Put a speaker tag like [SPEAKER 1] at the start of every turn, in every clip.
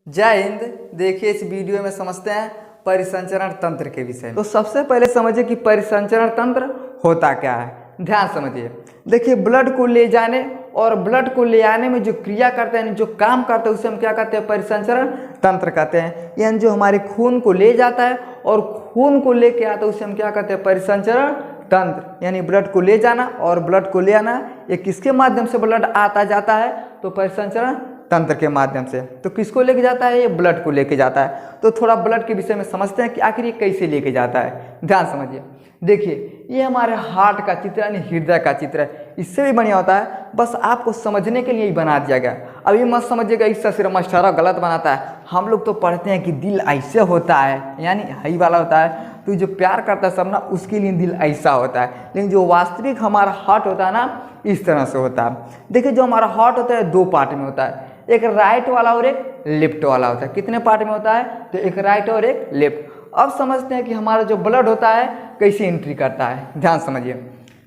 [SPEAKER 1] जय हिंद। देखिए इस वीडियो में समझते हैं परिसंचरण तंत्र के विषय में। तो सबसे पहले समझिए कि परिसंचरण तंत्र होता क्या है। ध्यान समझिए। देखिए ब्लड को ले जाने और ब्लड को ले आने में जो क्रिया करते हैं, जो काम करते हैं, उसे हम क्या कहते हैं? परिसंचरण तंत्र कहते हैं। यानी जो हमारे खून को ले जाता है और खून को लेके आता है उसे हम क्या कहते हैं? परिसंचरण तंत्र। यानी ब्लड को ले जाना और ब्लड को ले आना, ये किसके माध्यम से ब्लड आता जाता है? तो परिसंचरण तंत्र के माध्यम से। तो किसको लेके जाता है? ये ब्लड को लेके जाता है। तो थोड़ा ब्लड के विषय में समझते हैं कि आखिर ये कैसे लेके जाता है। ध्यान समझिए। देखिए ये हमारे हार्ट का चित्र यानी हृदय का चित्र है। इससे भी बढ़िया होता है, बस आपको समझने के लिए ही बना दिया गया। अभी मत समझिएगा इससे सिर्फ मास्टर गलत बनाता है। हम लोग तो पढ़ते हैं कि दिल ऐसे होता है, यानी हाई वाला होता है, तो जो प्यार करता है सब ना, उसके लिए दिल ऐसा होता है। लेकिन जो वास्तविक हमारा हार्ट होता है ना, इस तरह से होता है। देखिए जो हमारा हार्ट होता है दो पार्ट में होता है, एक राइट वाला और एक लेफ्ट वाला होता है। कितने पार्ट में होता है? तो एक राइट और एक लेफ्ट। अब समझते हैं कि हमारा जो ब्लड होता है कैसे एंट्री करता है। ध्यान समझिए।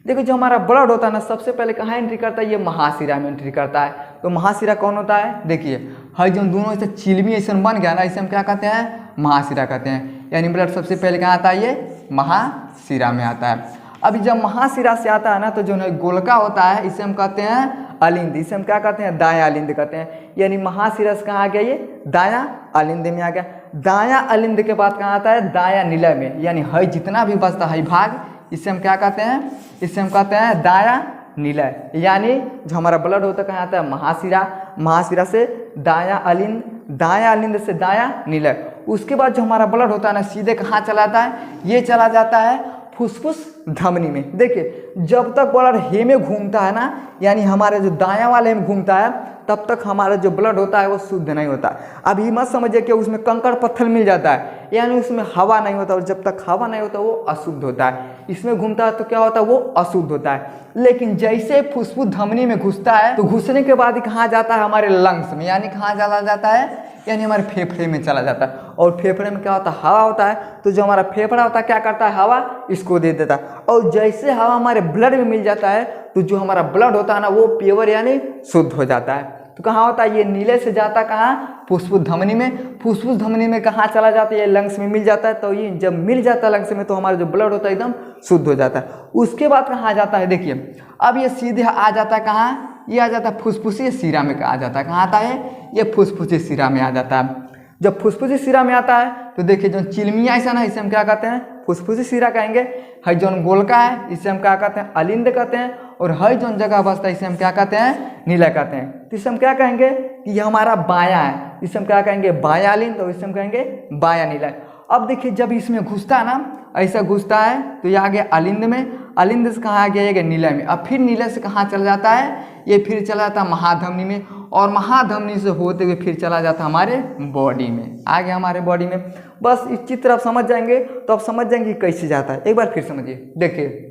[SPEAKER 1] देखो जो हमारा ब्लड होता है ना, सबसे पहले कहाँ एंट्री करता है? ये महाशिरा में एंट्री करता है। तो महाशिरा कौन होता है? देखिए हर जो दोनों ऐसे चिलमी ऐसे बन गया ना, इसे हम क्या कहते हैं? महाशिरा कहते हैं। यानी ब्लड सबसे पहले कहाँ आता है? ये महाशिरा में आता है। अभी जब महाशिरा से आता है ना, तो जो गोलका होता है इसे हम कहते हैं अलिंद। इसे हम क्या कहते हैं? दायां अलिंद कहते हैं। यानी महाशिरा से कहाँ आ गया? ये दायां अलिंद में आ गया। दायां अलिंद के बाद कहाँ आता है? दायां निलय में। यानी है जितना भी बचता है भाग, इसे हम क्या कहते हैं? इसे हम कहते हैं दायां निलय। यानी जो हमारा ब्लड होता है कहाँ आता है? महाशिरा। महाशिरा से दायां अलिंद, दायां अलिंद से दायां निलय। उसके बाद जो हमारा ब्लड होता है ना, सीधे कहाँ चला जाता है? ये चला जाता है फुसफुस धमनी में। देखिए जब तक ब्लड हे में घूमता है ना, यानी हमारे जो दायां वाले में घूमता है, तब तक हमारा जो ब्लड होता है वो शुद्ध नहीं होता। अब ये मत समझिए कि उसमें कंकड़ पत्थर मिल जाता है, यानी उसमें हवा नहीं होता, और जब तक हवा नहीं होता वो अशुद्ध होता है। इसमें घूमता है तो क्या होता है? वो अशुद्ध होता है। लेकिन जैसे फुसफुस धमनी में घुसता है, तो घुसने के बाद ही कहाँ जाता है? हमारे लंग्स में। यानी कहाँ चला जाता है? यानी हमारे फेफड़े में चला जाता है। और फेफड़े में क्या होता है? हवा होता है। तो जो हमारा फेफड़ा होता है क्या करता है? हवा इसको दे देता है। और जैसे हवा हमारे ब्लड में मिल जाता है, तो जो हमारा ब्लड होता है ना, वो प्योर यानी शुद्ध हो जाता है। तो कहाँ होता है? ये नीले से जाता कहाँ? फुसफुस धमनी में। फुसफुस धमनी में कहाँ चला जाता है? ये लंग्स में मिल जाता है। तो ये जब मिल जाता है लंग्स में, तो हमारा जो ब्लड होता है एकदम शुद्ध हो जाता है। उसके बाद कहाँ जाता है? देखिए अब ये सीधे आ जाता है कहाँ? ये आ जाता है फुसफुसी शिरा में। आ जाता है कहाँ आता है? ये फुसफुसी शिरा में आ जाता है। जब फुसफुसी शिरा में आता है, तो देखिए जो चिलमिया ऐसा ना, इसे हम क्या कहते हैं? फुसफुसी शिरा कहेंगे। है जो गोलका है इसे हम क्या कहते हैं? अलिंद कहते हैं। और है जो जगह बसता है इसे हम क्या कहते हैं? नीला कहते हैं। तो इसे हम क्या कहेंगे? कि ये हमारा बायां है, इसे हम क्या कहेंगे? बायां अलिंद। और इसे हम कहेंगे बायां नीला। अब देखिए जब इसमें घुसता है ना, ऐसा घुसता है, तो ये आ गया अलिंद में। अलिंद से कहाँ आ गया? ये नीला में। अब फिर नीला से कहाँ चला जाता है? ये फिर चला जाता है महाधमनी में। और महाधमनी से होते हुए फिर चला जाता है हमारे बॉडी में। आ गया हमारे बॉडी में। बस इस चित्र आप समझ जाएंगे तो आप समझ जाएंगे कि कैसे जाता है। एक बार फिर समझिए। देखिए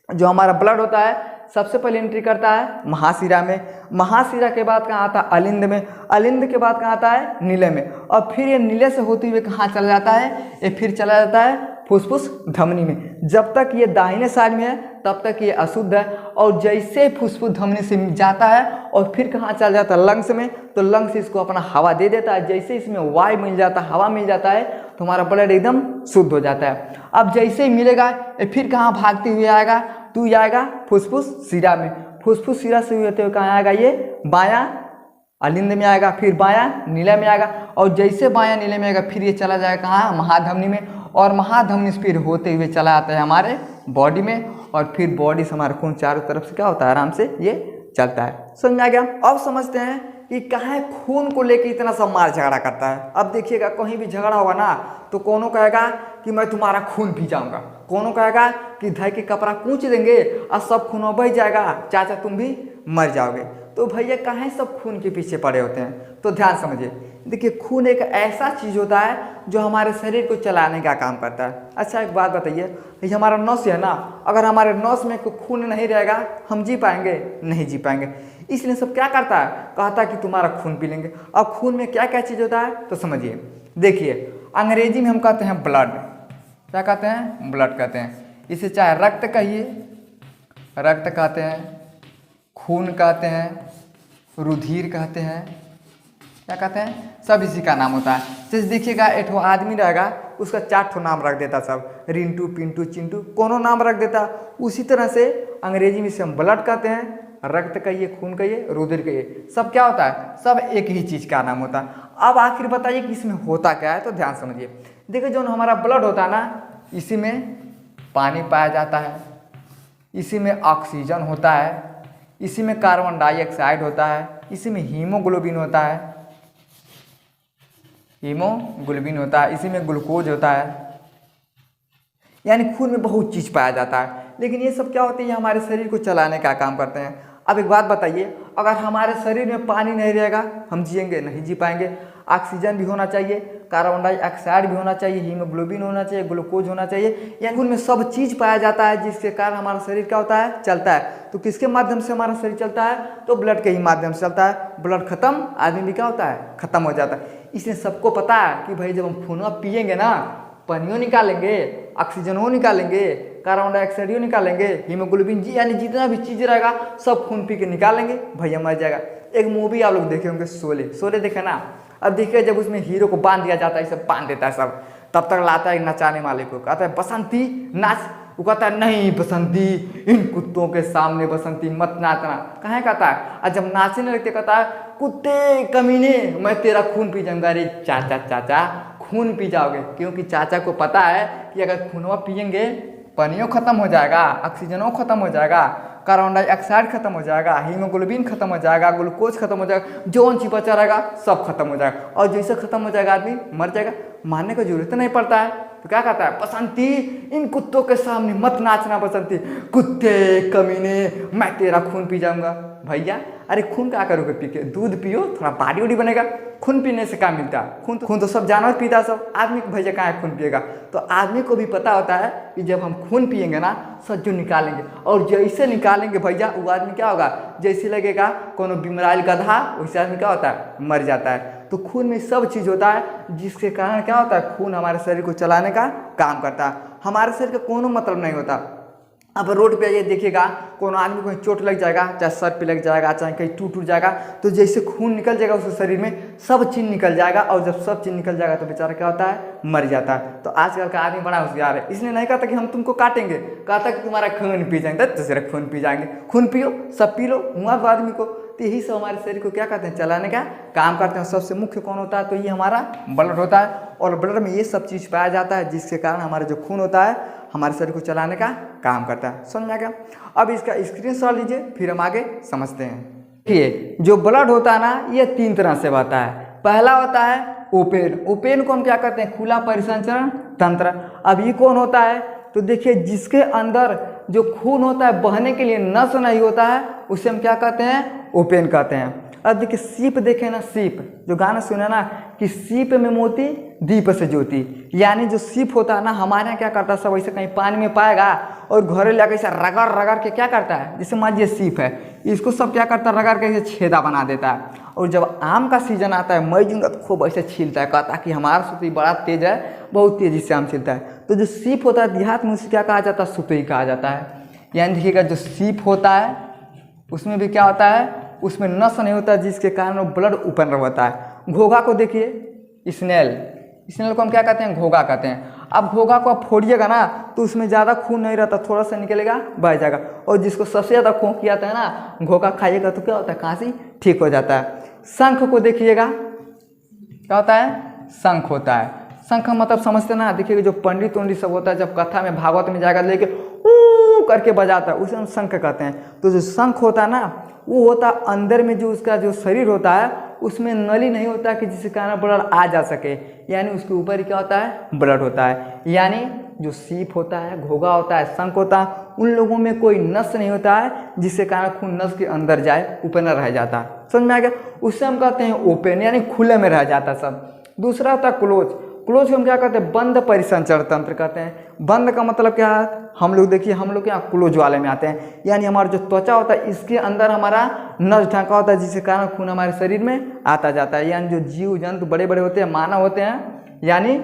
[SPEAKER 1] जो हमारा ब्लड होता है सबसे पहले एंट्री करता है महाशिरा में। महाशिरा के बाद कहाँ आता है? अलिंद में। अलिंद के बाद कहाँ आता है? नीले में। और फिर ये नीले से होते हुए कहाँ चला जाता है? ये फिर चला जाता है फुसफुस धमनी में। जब तक ये दाहिने साइड में है तब तक ये अशुद्ध है। और जैसे फुसफुस धमनी से जाता है और फिर कहाँ चला जाता है? लंग्स में। तो लंग्स इसको अपना हवा दे देता है। जैसे इसमें वायु मिल जाता है, हवा मिल जाता है, तो हमारा ब्लड एकदम शुद्ध हो जाता है। अब जैसे ही मिलेगा ये फिर कहाँ भागते हुए आएगा? तू आएगा फुसफुस शिरा में। फुसफुस शिरा से होते हुए कहाँ आएगा? ये बायां अलिंद में आएगा, फिर बायां नीले में आएगा। और जैसे बायां नीले में आएगा फिर ये चला जाएगा कहाँ? महाधमनी में। और महाधमनी से फिर होते हुए चला आता है हमारे बॉडी में। और फिर बॉडी से हमारा खून चारों तरफ से क्या होता है? आराम से ये चलता है। समझ में आ गया? अब समझते हैं कि कहाँ खून को लेकर इतना सब मार झगड़ा करता है। अब देखिएगा कहीं भी झगड़ा होगा ना, तो कोनो कहेगा कि मैं तुम्हारा खून पी जाऊंगा, कोनो कहेगा कि धै के कपड़ा कूच देंगे और सब खून बह जाएगा, चाचा तुम भी मर जाओगे। तो भैया कहाँ सब खून के पीछे पड़े होते हैं? तो ध्यान समझिए। देखिए खून एक ऐसा चीज़ होता है जो हमारे शरीर को चलाने का काम करता है। अच्छा एक बात बताइए, ये हमारा नस है ना, अगर हमारे नस में कोई खून नहीं रहेगा हम जी पाएंगे? नहीं जी पाएंगे। इसलिए सब क्या करता है? कहता है कि तुम्हारा खून पी लेंगे। अब खून में क्या क्या चीज़ होता है? तो समझिए। देखिए अंग्रेजी में हम कहते हैं ब्लड। क्या कहते हैं? ब्लड कहते हैं। इसे चाहे रक्त कहिए, रक्त कहते हैं, खून कहते हैं, रुधिर कहते हैं, क्या कहते हैं, सब इसी का नाम होता है। जैसे देखिएगा एक ठो आदमी रहेगा, उसका 4 ठो नाम रख देता, सब रिंटू पिंटू चिंटू कोनो नाम रख देता। उसी तरह से अंग्रेजी में से हम ब्लड कहते हैं, रक्त कहिए, खून कहिए, रुधिर कहिए, सब क्या होता है, सब एक ही चीज़ का नाम होता है। अब आखिर बताइए कि इसमें होता क्या है, तो ध्यान समझिए। देखिए जो हमारा ब्लड होता है ना, इसी में पानी पाया जाता है, इसी में ऑक्सीजन होता है, इसी में कार्बन डाइऑक्साइड होता है, इसी में हीमोग्लोबिन होता है, हीमोग्लोबिन होता है, इसी में ग्लूकोज होता है। यानी खून में बहुत चीज़ पाया जाता है। लेकिन ये सब क्या होते हैं, ये हमारे शरीर को चलाने का काम करते हैं। अब एक बात बताइए, अगर हमारे शरीर में पानी नहीं रहेगा, हम जिएंगे नहीं, जी पाएंगे। ऑक्सीजन भी होना चाहिए, कार्बन डाइऑक्साइड भी होना चाहिए, हीमोग्लोबिन होना चाहिए, ग्लूकोज होना चाहिए। यानी खून में सब चीज़ पाया जाता है, जिसके कारण हमारा शरीर क्या होता है, चलता है। तो किसके माध्यम से हमारा शरीर चलता है, तो ब्लड के ही माध्यम से चलता है। ब्लड खत्म, आदमी भी क्या होता है, खत्म हो जाता है। इसलिए सबको पता है कि भाई जब हम खून पिएंगे ना, पानियों निकालेंगे, ऑक्सीजनों निकालेंगे, कार्बन डाइऑक्साइड निकालेंगे, हीमोग्लोबिन जी यानी जितना भी चीज़ रहेगा सब खून पी के निकालेंगे, भैया मर जाएगा। एक मूवी आप लोग देखे होंगे, शोले, शोले देखे ना। अब देखिए जब उसमें हीरो को बांध दिया जाता है, सब बांध देता है सब, तब तक लाता है नचाने वाले को, कहता है बसंती नाच। वो कहता है नहीं बसंती, इन कुत्तों के सामने बसंती मत नाचना। कहाँ कहता है, और जब नाचने लगते कहता है कुत्ते कमीने, मैं तेरा खून पी जाऊंगा। अरे चाचा चाचा खून पी जाओगे, क्योंकि चाचा को पता है कि अगर खूनवा पियेंगे पानियों खत्म हो जाएगा, ऑक्सीजनों खत्म हो जाएगा, कार्बन डाइऑक्साइड खत्म हो जाएगा, हीमोग्लोबिन खत्म हो जाएगा, ग्लूकोज खत्म हो जाएगा, जो चीज बचा रहेगा सब खत्म हो जाएगा। और जैसे खत्म हो जाएगा आदमी मर जाएगा, मानने की जरूरत नहीं पड़ता है। तो क्या कहता है, बसंती इन कुत्तों के सामने मत नाचना, बसंती कुत्ते कमीने, मैं तेरा खून पी जाऊंगा। भैया अरे खून क्या करोगे पी के, दूध पियो, थोड़ा बॉडी वॉडी बनेगा। खून पीने से क्या मिलता है, खून तो सब जानवर पीता, सब आदमी को भैया कहाँ खून पिएगा। तो आदमी को भी पता होता है कि जब हम खून पिएंगे ना, सज्जू निकालेंगे, और जैसे निकालेंगे भैया वो आदमी क्या होगा, जैसे लगेगा कोनो बीमारी गधा, वैसे आदमी क्या होता है, मर जाता है। तो खून में सब चीज़ होता है, जिसके कारण क्या होता है, खून हमारे शरीर को चलाने का काम करता है। हमारे शरीर का कोनो मतलब नहीं होता। अब रोड पे ये देखिएगा, कोनो आदमी को चोट लग जाएगा, चाहे सर पे लग जाएगा, चाहे कहीं टूट जाएगा, तो जैसे खून निकल जाएगा उसके शरीर में, सब चीज़ निकल जाएगा। और जब सब चीज़ निकल जाएगा तो बेचारा क्या होता है, मर जाता है। तो आजकल का आदमी बड़ा होशियार है, इसलिए नहीं कहता कि हम तुमको काटेंगे, कहता कि तुम्हारा खून पी जाएंगे, तो सिर्फ खून पी जाएंगे। खून पियो, सब पी लो, हुआ तो आदमी को। तो यही सब हमारे शरीर को क्या कहते हैं, चलाने का काम करते हैं। सबसे मुख्य कौन होता है, तो ये हमारा ब्लड होता है। और ब्लड में ये सब चीज़ पाया जाता है, जिसके कारण हमारा जो खून होता है हमारे शरीर को चलाने का काम करता है। समझ में आ गया। अब इसका स्क्रीनशॉट लीजिए, फिर हम आगे समझते हैं। देखिए जो ब्लड होता है ना, ये 3 तरह से होता है। पहला होता है ओपेन। ओपेन को हम क्या कहते हैं, खुला परिसंचरण तंत्र। अब ये कौन होता है, तो देखिए जिसके अंदर जो खून होता है बहने के लिए नस नहीं होता है, उसे हम क्या कहते हैं, ओपेन कहते हैं। अब देखिए सीप देखे ना, सीप जो गाना सुना ना कि सीप में मोती दीप से ज्योति, यानी जो सीप होता है ना, हमारे यहाँ क्या करता है, सब ऐसे कहीं पानी में पाएगा और घरे लेकर ऐसा रगड़ रगड़ के क्या करता है, जैसे मान लीजिए सीप है, इसको सब क्या करता है, रगड़ के ऐसे छेदा बना देता है। और जब आम का सीजन आता है मई जून का, तो खूब ऐसे छीलता है, कहता है कि हमारा सुतई बड़ा तेज है, बहुत तेजी से आम छीलता है। तो जो सीप होता है देहात में, उसे क्या कहा जाता है, सुतई कहा जाता है। यानी देखिएगा जो सीप होता है उसमें भी क्या होता है, उसमें नस नहीं होता, जिसके कारण वो ब्लड ओपन रहता है। घोघा को देखिए, स्नेल, स्नेल को हम क्या कहते हैं, घोघा कहते हैं। अब घोघा को आप फोड़िएगा ना, तो उसमें ज़्यादा खून नहीं रहता, थोड़ा सा निकलेगा बह जाएगा। और जिसको सबसे ज़्यादा खून किया आता है ना, घोघा खाइएगा तो क्या होता है, खांसी ठीक हो जाता है। शंख को देखिएगा, क्या होता है, शंख होता है। शंख मतलब समझते ना, देखिएगा जो पंडित उंडित सब होता है, जब कथा में भागवत में जाएगा लेके ऊ करके बजाता है, उसे हम शंख कहते हैं। तो जो शंख होता है ना, वो होता है अंदर में, जो उसका जो शरीर होता है उसमें नली नहीं होता कि जिसके कारण ब्लड आ जा सके, यानी उसके ऊपर ही क्या होता है, ब्लड होता है। यानी जो सीप होता है, घोघा होता है, शंख होता है, उन लोगों में कोई नस नहीं होता है, जिसके कारण खून नस के अंदर जाए, ओपन रह जाता है। समझ में आ गया। उससे हम कहते हैं ओपन, यानी खुले में रह जाता है सब। दूसरा होता है क्लोज। क्लोज को हम क्या कहते हैं, बंद परिसंचरण तंत्र कहते हैं। बंद का मतलब क्या है, हम लोग देखिए, हम लोग यहाँ क्लोज वाले में आते हैं, यानी हमारा जो त्वचा होता है इसके अंदर हमारा नस ढका होता है, जिसके कारण खून हमारे शरीर में आता जाता है। यानी जो जीव जंतु बड़े बड़े होते हैं, मानव होते हैं, यानी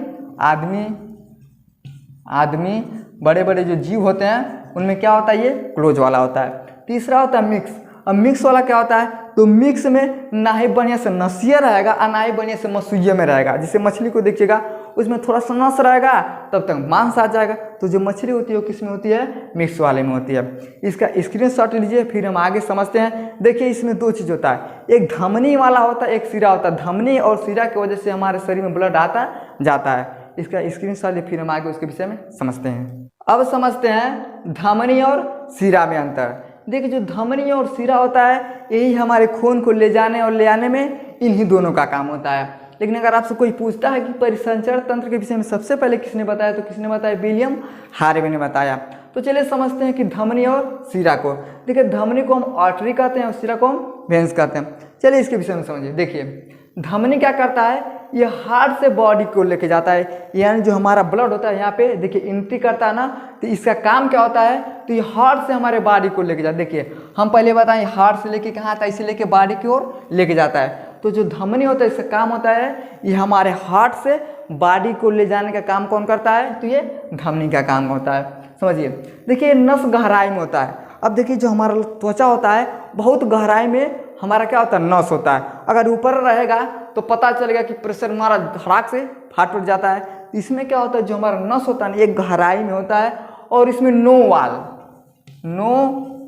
[SPEAKER 1] आदमी बड़े बड़े जो जीव होते हैं, उनमें क्या होता है, ये क्लोज वाला होता है। तीसरा होता है मिक्स। अब मिक्स वाला क्या होता है, तो मिक्स में ना ही बढ़िया से नसिया रहेगा और ना ही बढ़िया से मसुइया में रहेगा। जैसे मछली को देखिएगा उसमें थोड़ा सा नस रहेगा तब तक मांस आ जाएगा। तो जो मछली होती है वो किस में होती है, मिक्स वाले में होती है। इसका स्क्रीनशॉट लीजिए, फिर हम आगे समझते हैं। देखिए इसमें दो चीज़ होता है, एक धमनी वाला होता है, एक सिरा होता है। धमनी और सिरा की वजह से हमारे शरीर में ब्लड आता जाता है। इसका स्क्रीनशॉट लिए फिर हम आगे उसके विषय में समझते हैं। अब समझते हैं धमनी और सिरा में अंतर। देखिए जो धमनी और सिरा होता है यही हमारे खून को ले जाने और ले आने में इन्हीं दोनों का काम होता है। लेकिन अगर आपसे कोई पूछता है कि परिसंचरण तंत्र के विषय में सबसे पहले किसने बताया, तो किसने बताया, विलियम हार्वे ने बताया। तो चलिए समझते हैं कि धमनी और सिरा को। देखिए धमनी को हम आर्टरी कहते हैं और सिरा को हम वेन्स कहते हैं। चलिए इसके विषय में समझिए। देखिए धमनी क्या करता है, ये हार्ट से बॉडी को लेके जाता है, यानी जो हमारा ब्लड होता है यहाँ पे देखिए एंट्री करता है ना, तो इसका काम क्या होता है, तो ये हार्ट से हमारे बॉडी को लेके जाता है। देखिए हम पहले बताएं हार्ट से लेके कहाँ आता है, इसे लेके बॉडी की ओर लेके जाता है। तो जो धमनी होता है इसका काम होता है ये हमारे हार्ट से बॉडी को ले जाने का काम कौन करता है, तो ये धमनी का काम होता है। समझिए देखिए नस गहराई में होता है। अब देखिए जो हमारा त्वचा होता है बहुत गहराई में हमारा क्या होता है, नस होता है। अगर ऊपर रहेगा तो पता चलेगा कि प्रेशर हमारा धड़ाक से फाट उठ जाता है। इसमें क्या होता है, जो हमारा नस होता है एक गहराई में होता है और इसमें नो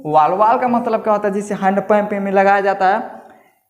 [SPEAKER 1] वाल वाल का मतलब क्या होता है, जिसे हैंड पंप में लगाया जाता है,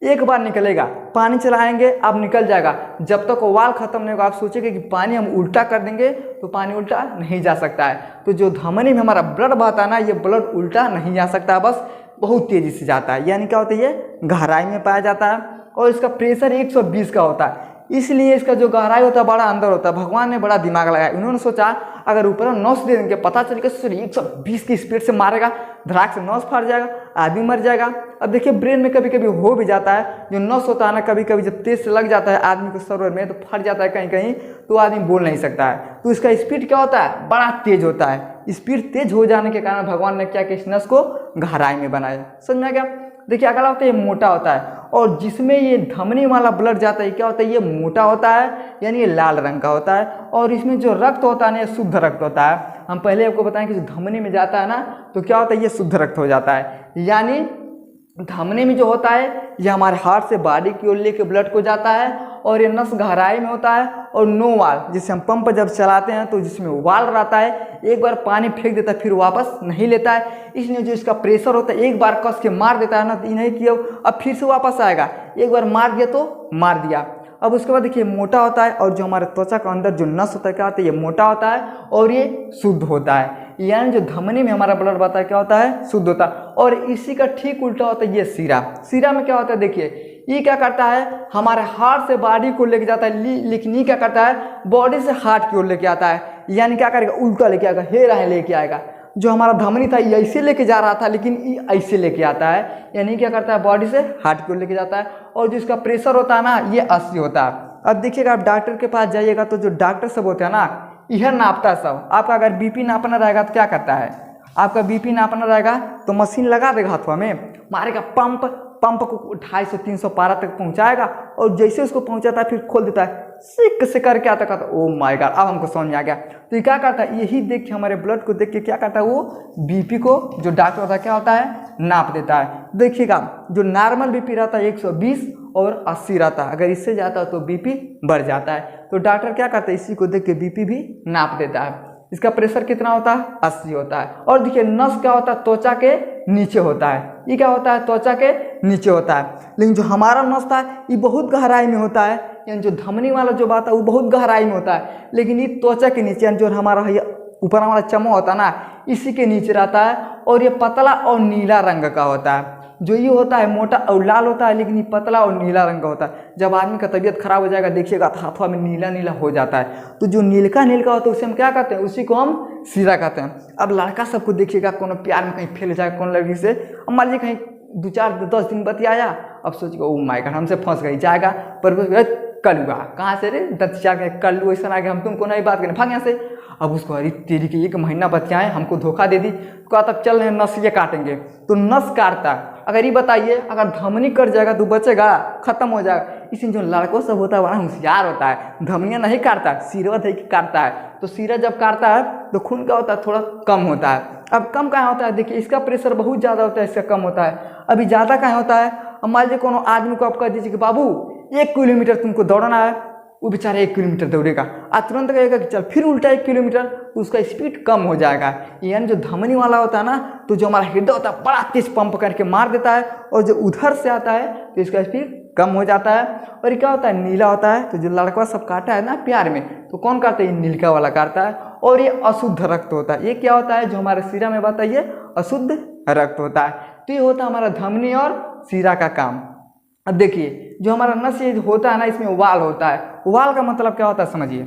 [SPEAKER 1] एक बार निकलेगा, पानी चलाएंगे अब निकल जाएगा। जब तक वाल खत्म नहीं होगा, आप सोचेंगे कि पानी हम उल्टा कर देंगे तो पानी उल्टा नहीं जा सकता है। तो जो धमनी में हमारा ब्लड बहता है ना, ये ब्लड उल्टा नहीं जा सकता, बस बहुत तेजी से जाता है। यानी क्या होता है, ये गहराई में पाया जाता है और इसका प्रेशर 120 का होता है। इसलिए इसका जो गहराई होता है बड़ा अंदर होता है। भगवान ने बड़ा दिमाग लगाया, उन्होंने सोचा अगर ऊपर नस दे देंगे, पता चलेगा 120 की स्पीड से मारेगा, धड़ाक से नस फट जाएगा, आदमी मर जाएगा। अब देखिए ब्रेन में कभी कभी हो भी जाता है, जो नस होता है ना कभी कभी जब तेज से लग जाता है आदमी को सर्वर में, तो फट जाता है कहीं कहीं, तो आदमी बोल नहीं सकता है। तो इसका स्पीड क्या होता है, बड़ा तेज होता है। स्पीड तेज हो जाने के कारण भगवान ने क्या किया, इस नस को गहराई में बनाया। समझ में आ गया। देखिए अगला होता है ये मोटा होता है, और जिसमें ये धमनी वाला ब्लड जाता है क्या होता है, ये मोटा होता है, यानी ये लाल रंग का होता है। और इसमें जो रक्त होता है ना, ये शुद्ध रक्त होता है। हम पहले आपको बताएं कि जो धमनी में जाता है ना, तो क्या होता है, ये शुद्ध रक्त हो जाता है। यानी धमनी में जो होता है ये हमारे हार्ट से बॉडी की ओर लेके ब्लड को जाता है, और ये नस गहराई में होता है। और नो वाल, जिसे हम पंप जब चलाते हैं तो जिसमें वाल रहता है, एक बार पानी फेंक देता है फिर वापस नहीं लेता है। इसलिए जो इसका प्रेशर होता है एक बार कस के मार देता है ना, तो नहीं किया अब फिर से वापस आएगा, एक बार मार दिया तो मार दिया। अब उसके बाद देखिए मोटा होता है, और जो हमारे त्वचा का अंदर जो नस होता है क्या होता है, ये मोटा होता है और ये शुद्ध होता है। यानी जो धमनी में हमारा ब्लड बहता है क्या होता है, शुद्ध होता है। और इसी का ठीक उल्टा होता है ये सिरा। सिरा में क्या होता है, देखिए ये क्या करता है, हमारे हार्ट से बॉडी को लेके जाता है, लेकिन ये क्या करता है, बॉडी से हार्ट की ओर लेके आता है। यानी क्या करेगा, उल्टा लेके आएगा, हे रहे लेके आएगा। जो हमारा धमनी था ये ऐसे लेके जा रहा था, लेकिन ये ऐसे लेके आता है। यानी क्या करता है, बॉडी से हार्ट की ओर लेके जाता है। और जो इसका प्रेशर होता है ना, ये 80 होता है। अब देखिएगा आप डॉक्टर के पास जाइएगा तो जो डॉक्टर सब होते हैं ना, यह नापता है सब। आपका अगर बीपी नापना रहेगा तो क्या करता है, आपका बीपी नापना रहेगा तो मशीन लगा देगा हाथों में, मारेगा पंप को 250-300 पारा तक पहुंचाएगा, और जैसे उसको पहुंचाता है फिर खोल देता है, सिक से करके आता कहता ओ माय गॉड, अब हमको समझ में आ गया। तो ये क्या करता है, यही देख के हमारे ब्लड को देख के क्या करता है, वो बीपी को जो डॉक्टर होता है क्या होता है, नाप देता है। देखिएगा जो नॉर्मल बीपी रहता है 120 और 80 रहता है, अगर इससे जाता है तो बीपी बढ़ जाता है। तो डॉक्टर क्या करता है, इसी को देख के बीपी भी नाप देता है। इसका प्रेशर कितना होता है, 80 होता है। और देखिए नस क्या होता है, त्वचा के नीचे होता है। ये क्या होता है, त्वचा के नीचे होता है। लेकिन जो हमारा नस था ये बहुत गहराई में होता है, यानी जो धमनी वाला जो बात है वो बहुत गहराई में होता है, लेकिन ये त्वचा के नीचे, यानी जो हमारा ऊपर वाला चमो होता है ना, इसी के नीचे रहता है। और ये पतला और नीला रंग का होता है। जो ये होता है मोटा और लाल होता है, लेकिन ये पतला और नीला रंग का होता है। जब आदमी का तबीयत खराब हो जाएगा देखिएगा तो हाथों में नीला नीला हो जाता है। तो जो नीलका होता है उसे हम क्या कहते हैं, उसी को हम सिरा कहते हैं। अब लड़का सबको देखिएगा कोनो प्यार में कहीं फैल जाएगा कोनो लड़की से, अब मान लीजिए कहीं 2-4-10 दिन बतियाया, अब सोचिएगा ओ माय गॉड हमसे फंस गई, जाएगा पर कलुआ कहाँ से रे, 10-4 कल्लू ऐसा आ गया, हम तुमको नहीं बात करें, भाग यहाँ से। अब उसको अरे तेरी के 1 महीना बतियाएं, हमको धोखा दे दी, कहा तब चल रहे नस ये काटेंगे, तो नस काटता। अगर ये बताइए अगर धमनी कट जाएगा तो बचेगा, खत्म हो जाएगा। इसमें जो लड़कों सब होता है बड़ा होशियार होता है, धमनियाँ नहीं काटता, सिरवा धै के काटता है। तो सिरा जब काटता है तो खून क्या होता है, थोड़ा कम होता है। अब कम कहाँ होता है, देखिए इसका प्रेशर बहुत ज़्यादा होता है, इसका कम होता है। अभी ज़्यादा कहाँ होता है, अब मान लीजिए कोनो आदमी को आप कह दीजिए कि बाबू 1 किलोमीटर तुमको दौड़ना है, वो बेचारा 1 किलोमीटर दौड़ेगा, तुरंत कहेगा कि चल फिर उल्टा 1 किलोमीटर, तो उसका स्पीड कम हो जाएगा। यानी जो धमनी वाला होता है ना, तो जो हमारा हृदय होता है बड़ा तेज पंप करके मार देता है, और जो उधर से आता है तो इसका स्पीड कम हो जाता है। और ये क्या होता है, नीला होता है। तो जो लड़का सब काटा है ना प्यार में, तो कौन काटता है, ये नीलका वाला काटता है। और ये अशुद्ध रक्त होता है। ये क्या होता है, जो हमारे सिरा में बहता है ये अशुद्ध रक्त होता है। तो ये होता है हमारा धमनी और सिरा का काम। अब देखिए जो हमारा नस ये होता है ना, इसमें वाल होता है। वाल का मतलब क्या होता है समझिए,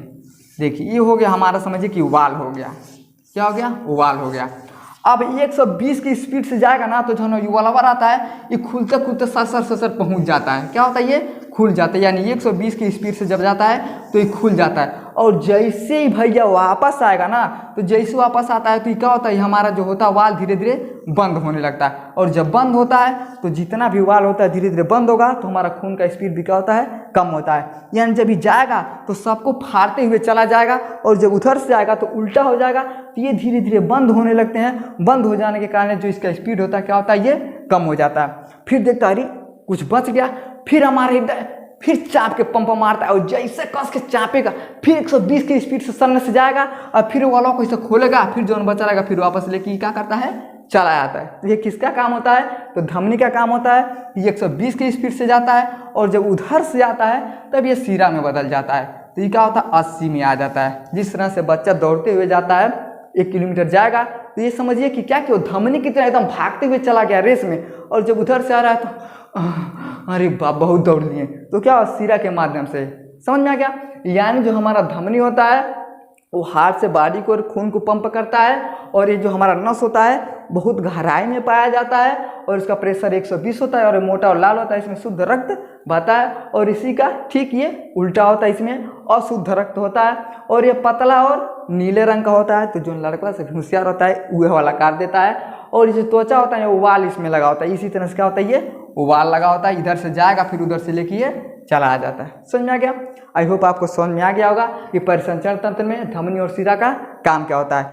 [SPEAKER 1] देखिए ये हो गया हमारा, समझिए कि वाल हो गया, क्या हो गया, वाल हो गया। अब 120 की स्पीड से जाएगा ना, तो जो है ये वाला आता है, ये खुलते खुलते सर पहुंच जाता है। क्या होता है, ये खुल जाता है। यानी 120 की स्पीड से जब जाता है तो ये खुल जाता है। और जैसे ही भैया वापस आएगा ना, तो जैसे वापस आता है तो ये क्या होता है, हमारा जो होता है वाल धीरे धीरे बंद होने लगता है। और जब बंद होता है तो जितना भी वाल होता है धीरे धीरे बंद होगा, तो हमारा खून का स्पीड भी क्या होता है, कम होता है। यानी जब ये जाएगा तो सबको फाड़ते हुए चला जाएगा, और जब उधर से आएगा तो उल्टा हो जाएगा। तो ये धीरे धीरे बंद होने लगते हैं। बंद हो जाने के कारण जो इसका स्पीड होता है क्या होता है, ये कम हो जाता है। फिर देखता है अरे कुछ बच गया, फिर हमारे हृदय फिर चाप के पंप मारता है, और जैसे कस के चापेगा फिर 120 की स्पीड से सर से जाएगा, और फिर वालों को इसे खोलेगा, फिर जो बचा रहेगा फिर वापस लेके क्या करता है, चला जाता है। तो ये किसका काम होता है, तो धमनी का काम होता है। ये 120 की स्पीड से जाता है, और जब उधर से आता है तब ये सिरा में बदल जाता है। तो ये क्या होता है, 80 में आ जाता है। जिस तरह से बच्चा दौड़ते हुए जाता है 1 किलोमीटर जाएगा, तो ये समझिए कि क्या वो धमनी की तरह एकदम भागते हुए चला गया रेस में, और जब उधर से आ रहा है तो अरे बाप बहुत दौड़ लिए। तो क्या सिरा के माध्यम से, समझ में आ गया। यानी जो हमारा धमनी होता है वो हार्ट से बॉडी को खून को पंप करता है, और ये जो हमारा नस होता है बहुत गहराई में पाया जाता है, और इसका प्रेशर 120 होता है, और मोटा और लाल होता है, इसमें शुद्ध रक्त बहता है। और इसी का ठीक ये उल्टा होता है, इसमें अशुद्ध रक्त होता है, और ये पतला और नीले रंग का होता है। तो जो लड़का से होशियार होता है वह वाला काट देता है, और जो त्वचा होता है वो वाल इसमें लगा होता है। इसी तरह से क्या होता है, ये वाल लगा होता है, इधर से जाएगा फिर उधर से लेके ये चला आ जाता है। समझ में आ गया। आई होप आपको समझ में आ गया होगा कि परिसंचरण तंत्र में धमनी और सिरा का काम क्या होता है।